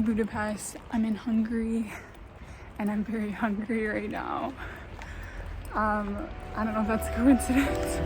Budapest. I'm in Hungary and I'm very hungry right now. I don't know if that's a coincidence.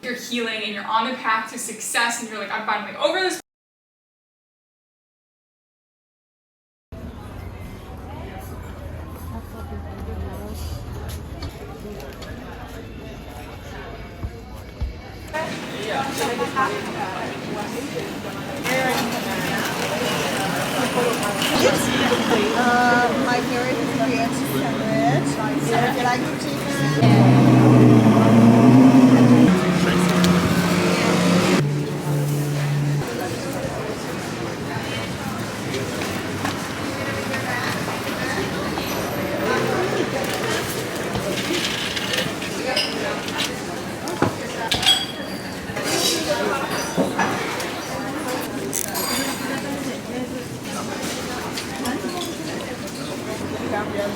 You're healing and you're on the path to success and you're like, I'm finally over this. My favorite is green sandwich.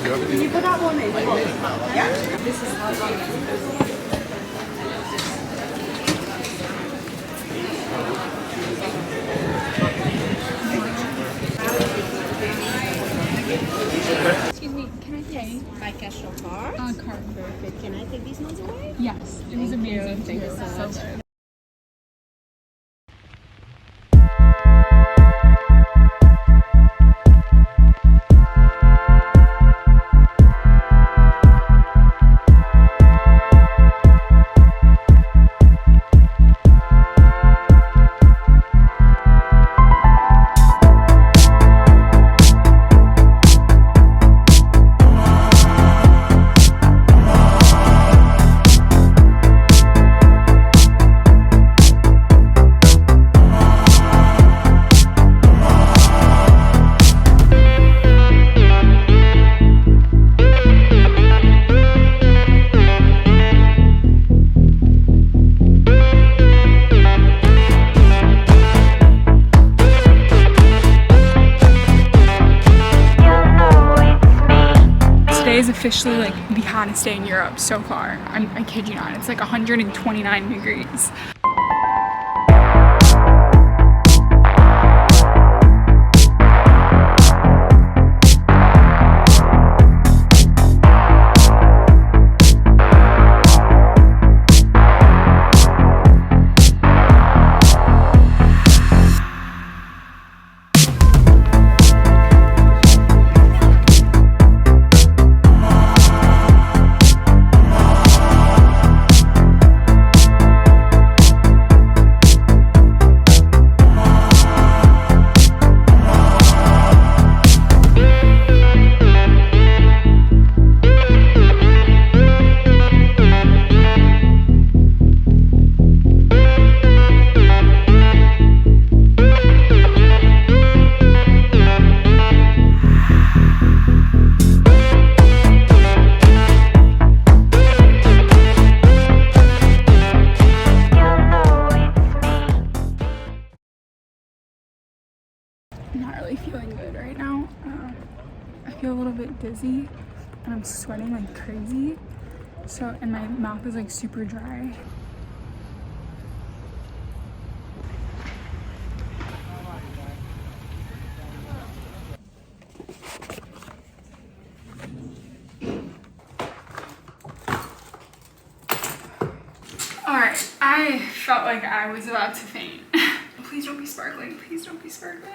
Can you put that one in? Yeah. This is Excuse me, can I pay by cash or card? Card. Perfect. Can I take these ones away? Yes, it was amazing. Thank you so much. good. Today is officially like the hottest day in Europe so far. I kid you not. It's like 129 degrees. I'm not really feeling good right now. I feel a little bit dizzy and I'm sweating like crazy. So, and my mouth is like super dry. Alright, I felt like I was about to faint. Please don't be sparkling. Please don't be sparkling.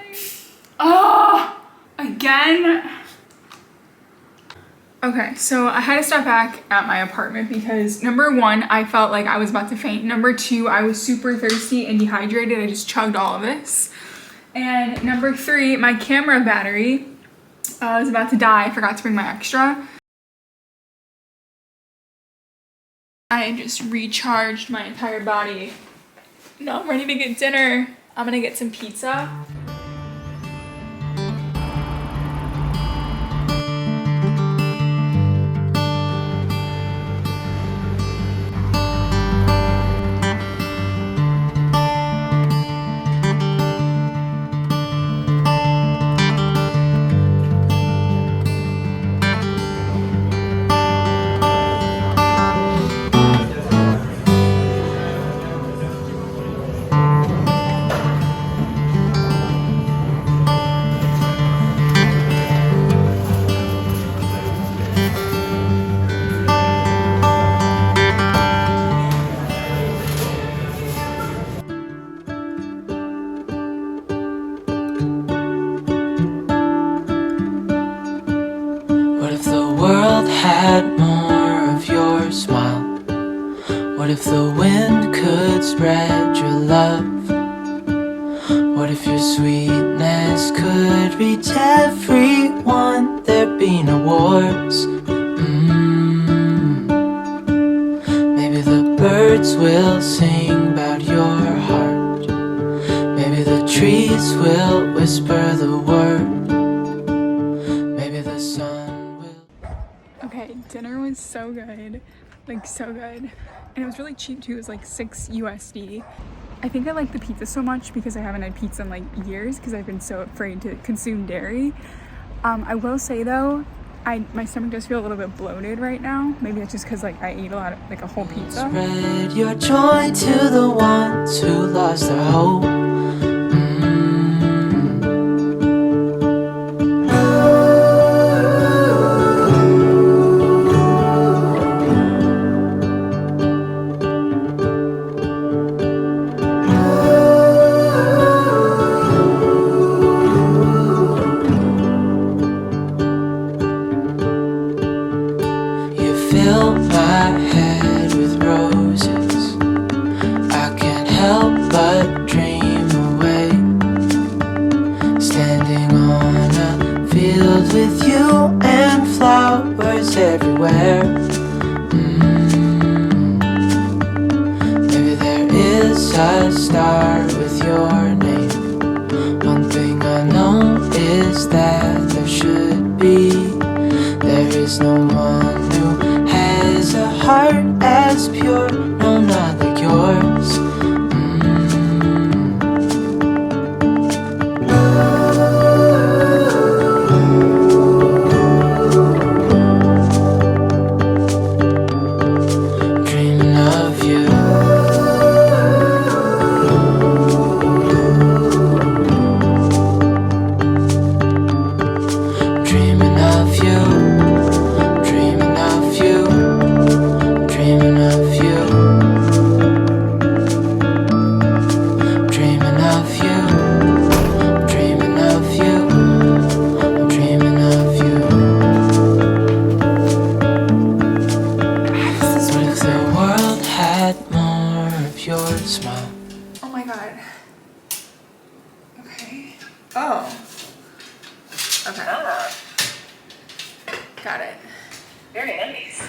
Oh, again. Okay, so I had to stop back at my apartment because number one, I felt like I was about to faint. Number two, I was super thirsty and dehydrated. I just chugged all of this. And number three, my camera battery was about to die. I forgot to bring my extra. I just recharged my entire body. Now I'm ready to get dinner. I'm gonna get some pizza. Had more of your smile. What if the wind could spread your love? What if your sweetness could reach everyone? There'd be no wars. birds will sing about your heart. Maybe the trees will whisper the word. Maybe the sun will. Okay, dinner was so good, like so good, and it was really cheap too. It was like $6 USD. I think I like the pizza so much because I haven't had pizza in like years because I've been so afraid to consume dairy. I will say though, my stomach does feel a little bit bloated right now. Maybe it's just because like I ate a lot of like a whole pizza. Spread your joy to the ones who lost their hope. Fill my head with roses. I can't help but dream away. Standing on a field with you and flowers everywhere. Maybe there is a star with your name. One thing I know is that there should be. There is no one who has a heart as pure, no, not like yours. Dreaming of you. Dreaming of you. Dreaming of you. Dreaming of you. Dreaming of you. Dreaming of you. Dreaming of you. What if the world had more of your smile? Oh my god. Okay. Oh. Okay. Got it. Very nice.